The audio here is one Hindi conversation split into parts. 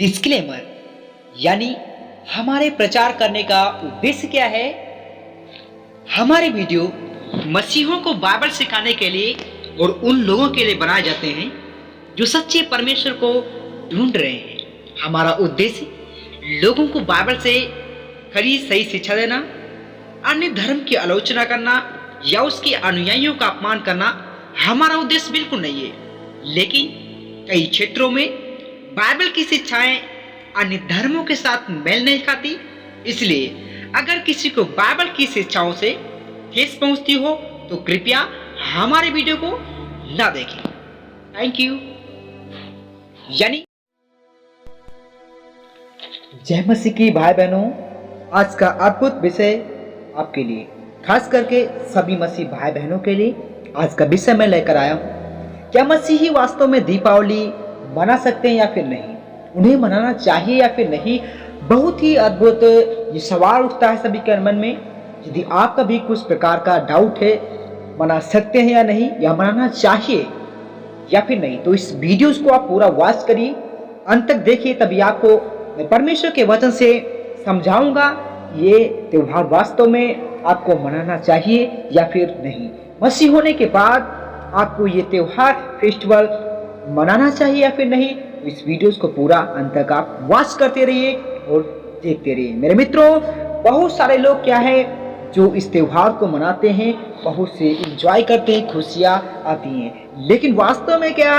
डिस्क्लेमर यानी हमारे प्रचार करने का उद्देश्य क्या है। हमारे वीडियो मसीहों को बाइबल सिखाने के लिए और उन लोगों के लिए बनाए जाते हैं जो सच्चे परमेश्वर को ढूंढ रहे हैं। हमारा उद्देश्य लोगों को बाइबल से खरी सही शिक्षा देना, अन्य धर्म की आलोचना करना या उसके अनुयायियों का अपमान करना हमारा उद्देश्य बिल्कुल नहीं है। लेकिन कई क्षेत्रों में बाइबल की शिक्षाएं अन्य धर्मों के साथ मेल नहीं खाती, इसलिए अगर किसी को बाइबल की शिक्षाओं से ठेस पहुंचती हो तो कृपया हमारे वीडियो को ना देखें। Thank you. यानी जय मसीह की भाई बहनों, आज का अद्भुत विषय आपके लिए, खास करके सभी मसीह भाई बहनों के लिए आज का विषय मैं लेकर आया हूँ। क्या मसीही वास्तव में दीपावली मना सकते हैं या फिर नहीं, उन्हें मनाना चाहिए या फिर नहीं। बहुत ही अद्भुत ये सवाल उठता है सभी के मन में। यदि आपका भी कुछ प्रकार का डाउट है, मना सकते हैं या नहीं, या मनाना चाहिए या फिर नहीं, तो इस वीडियोस को आप पूरा वॉच करिए, अंत तक देखिए, तभी आपको मैं परमेश्वर के वचन से समझाऊंगा ये त्योहार वास्तव में आपको मनाना चाहिए या फिर नहीं। मसीह होने के बाद आपको ये त्योहार फेस्टिवल मनाना चाहिए या फिर नहीं। इस वीडियोस को पूरा अंत तक आप वॉच करते रहिए और देखते रहिए। मेरे मित्रों, बहुत सारे लोग क्या है जो इस त्योहार को मनाते हैं, बहुत से एंजॉय करते हैं, खुशियाँ आती हैं, लेकिन वास्तव में क्या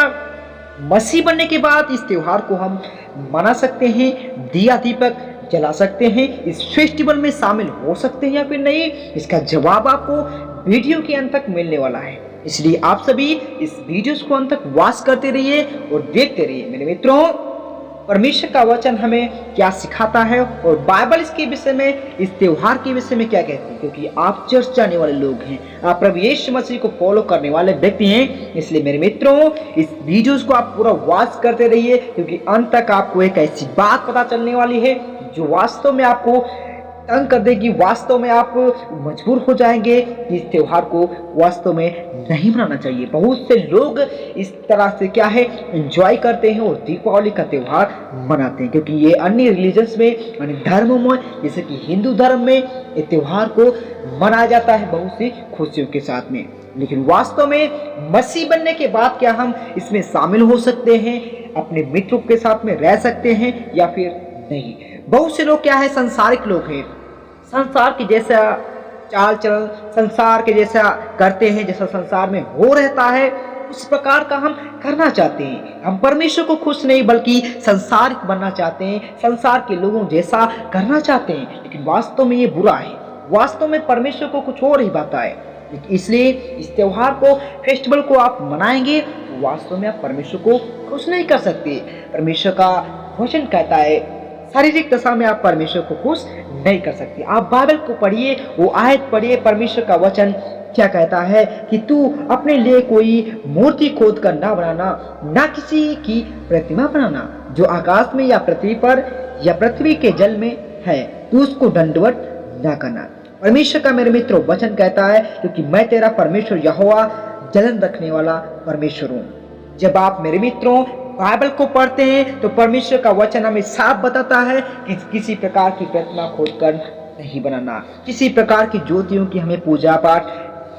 मसीह बनने के बाद इस त्योहार को हम मना सकते हैं, दिया दीपक जला सकते हैं, इस फेस्टिवल में शामिल हो सकते हैं या फिर नहीं? इसका जवाब आपको वीडियो के अंत तक मिलने वाला है, इसलिए आप सभी इस वीडियोस को अंत तक वॉच करते रहिए और देखते रहिए। मेरे मित्रों, परमेश्वर का वचन हमें क्या सिखाता है और बाइबल इसके विषय में, इस त्योहार के विषय में क्या कहती है, क्योंकि आप चर्च जाने वाले लोग हैं, आप प्रभु यीशु मसीह को फॉलो करने वाले व्यक्ति हैं। इसलिए मेरे मित्रों, इस वीडियोस को आप पूरा वॉच करते रहिए, क्योंकि अंत तक आपको एक ऐसी बात पता चलने वाली है जो वास्तव में आपको तंग कर देगी। वास्तव में आप मजबूर हो जाएंगे कि इस त्योहार को वास्तव में नहीं मनाना चाहिए। बहुत से लोग इस तरह से क्या है एंजॉय करते हैं और दीपावली का त्योहार मनाते हैं, क्योंकि ये अन्य रिलीजन्स में, अन्य धर्मों में, जैसे कि हिंदू धर्म में ये त्योहार को मनाया जाता है बहुत सी खुशियों के साथ में। लेकिन वास्तव में मसीह बनने के बाद क्या हम इसमें शामिल हो सकते हैं, अपने मित्रों के साथ में रह सकते हैं या फिर नहीं? बहुत से लोग क्या है संसारिक लोग हैं, संसार के जैसा चाल चलन, संसार के जैसा करते हैं, जैसा संसार में हो रहता है उस प्रकार का हम करना चाहते हैं। हम परमेश्वर को खुश नहीं बल्कि संसारिक बनना चाहते हैं, संसार के लोगों जैसा करना चाहते हैं, लेकिन वास्तव में ये बुरा है। वास्तव में परमेश्वर को कुछ और ही बात है। इसलिए इस त्योहार को, फेस्टिवल को आप मनाएंगे तो वास्तव में आप परमेश्वर को खुश नहीं कर सकते। परमेश्वर का वचन कहता है शारीरिक दशा में आप परमेश्वर को खुश नहीं कर सकते। आप बाइबल को पढ़िए, वो आयत पढ़िए, परमेश्वर का वचन क्या कहता है कि तू अपने लिए कोई मूर्ति खोद कर ना बनाना, ना किसी की प्रतिमा बनाना जो आकाश में या पृथ्वी पर या पृथ्वी के जल में है, तू उसको दंडवत ना करना। परमेश्वर का मेरे मित्रों वचन कहता है क्योंकि मैं तेरा परमेश्वर यहोवा जलन रखने वाला परमेश्वर हूँ। जब आप मेरे मित्रों बाइबल को पढ़ते हैं तो परमेश्वर का वचन हमें साफ बताता है कि किसी प्रकार की प्रतिमा खोदकर नहीं बनाना, किसी प्रकार की ज्योतियों की हमें पूजा पाठ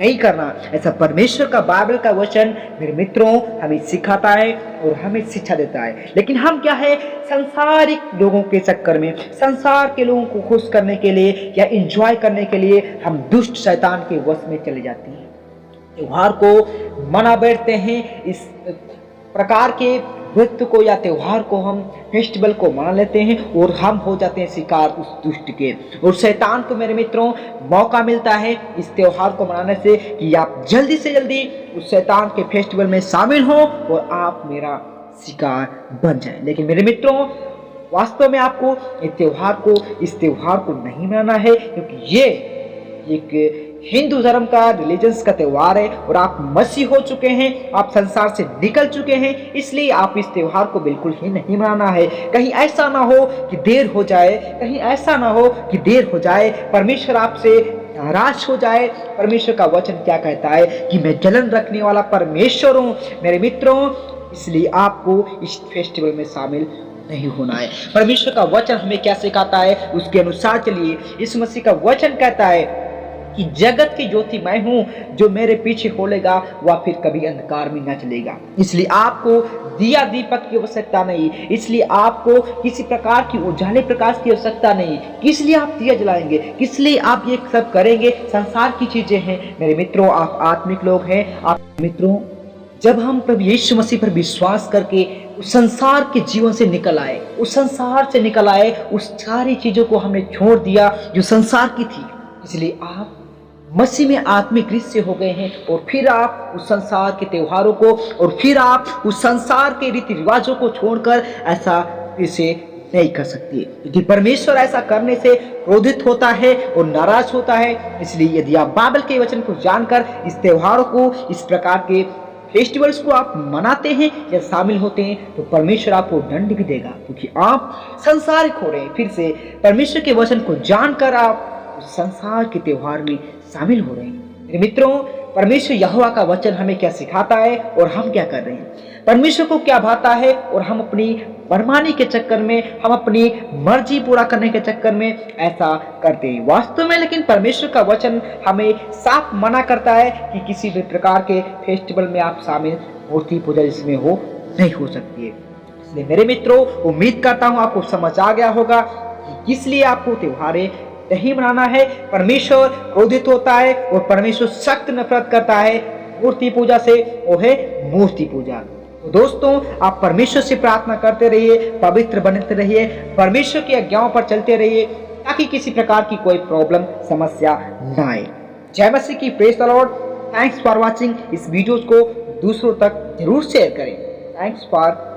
नहीं करना। ऐसा परमेश्वर का बाइबल का वचन मेरे मित्रों हमें सिखाता है और हमें शिक्षा देता है। लेकिन हम क्या है संसारिक लोगों के चक्कर में, संसार के लोगों को खुश करने के लिए या एंजॉय करने के लिए हम दुष्ट शैतान के वश में चले जाते हैं, त्योहार को मना बैठते हैं। इस प्रकार के नृत्य को या त्योहार को, हम फेस्टिवल को मना लेते हैं और हम हो जाते हैं शिकार उस दुष्ट के। और शैतान को मेरे मित्रों मौका मिलता है इस त्योहार को मनाने से कि आप जल्दी से जल्दी उस शैतान के फेस्टिवल में शामिल हो और आप मेरा शिकार बन जाए। लेकिन मेरे मित्रों, वास्तव में आपको इस त्योहार को नहीं मनाना है, क्योंकि ये एक हिंदू धर्म का, रिलीजन्स का त्योहार है और आप मसीह हो चुके हैं, आप संसार से निकल चुके हैं, इसलिए आप इस त्योहार को बिल्कुल ही नहीं मनाना है। कहीं ऐसा ना हो कि देर हो जाए, कहीं ऐसा ना हो कि देर हो जाए, परमेश्वर आपसे नाराज हो जाए। परमेश्वर का वचन क्या कहता है कि मैं जलन रखने वाला परमेश्वर हूँ। मेरे मित्रों, इसलिए आपको इस फेस्टिवल में शामिल नहीं होना है। परमेश्वर का वचन हमें क्या सिखाता है, उसके अनुसार चलिए। यीशु मसीह का वचन कहता है कि जगत की ज्योति मैं हूं, जो मेरे पीछे होलेगा वह फिर कभी अंधकार में न चलेगा। इसलिए आपको दिया दीपक की आवश्यकता नहीं, इसलिए आपको किसी प्रकार की उजाले प्रकाश की आवश्यकता नहीं। किस लिए आप दिया जलाएंगे, किस लिए आप ये सब करेंगे? संसार की चीजें हैं मेरे मित्रों, आप आत्मिक लोग हैं। आप मित्रों, जब हम प्रभु यीशु मसीह पर विश्वास करके उस संसार के जीवन से निकल आए, उस संसार से निकल आए, उस सारी चीजों को हमने छोड़ दिया जो संसार की थी, इसलिए आप मसीह में आत्मिक रीत से हो गए हैं। और फिर आप उस संसार के त्योहारों को और फिर आप उस संसार के रीति रिवाजों को छोड़कर ऐसा इसे नहीं कर सकती, क्योंकि परमेश्वर ऐसा करने से क्रोधित होता है और नाराज होता है। इसलिए यदि आप बाइबल के वचन को जानकर इस त्योहारों को, इस प्रकार के फेस्टिवल्स को आप मनाते हैं या शामिल होते हैं, तो परमेश्वर आपको दंड भी देगा, क्योंकि आप संसारिक हो रहे हैं। फिर से परमेश्वर के वचन को जानकर आप उस संसार के त्योहार में शामिल हो रहे हैं। मेरे मित्रों, परमेश्वर यहोवा का वचन हमें क्या सिखाता है और हम क्या कर रहे हैं? परमेश्वर को क्या भाता है और हम अपनी मनमानी के चक्कर में, हम अपनी मर्जी पूरा करने के चक्कर में ऐसा करते हैं वास्तव में। लेकिन परमेश्वर का वचन हमें साफ मना करता है कि किसी भी प्रकार के फेस्टिवल में आप शामिल, मूर्ति पूजा जिसमें हो, नहीं हो सकती है। इसलिए मेरे मित्रों, उम्मीद करता हूँ आपको समझ आ गया होगा कि किस लिए आपको त्योहारें नहीं मनाना है। परमेश्वर क्रोधित होता है और परमेश्वर सख्त नफरत करता है मूर्ति पूजा से, वो है मूर्ति पूजा। तो दोस्तों, आप परमेश्वर से प्रार्थना करते रहिए, पवित्र बनते रहिए, परमेश्वर की आज्ञाओं पर चलते रहिए, ताकि किसी प्रकार की कोई प्रॉब्लम, समस्या ना आए। जय मसीह की, praise the Lord. Thanks for watching. इस वीडियो को दूसरों तक जरूर शेयर करें। Thanks for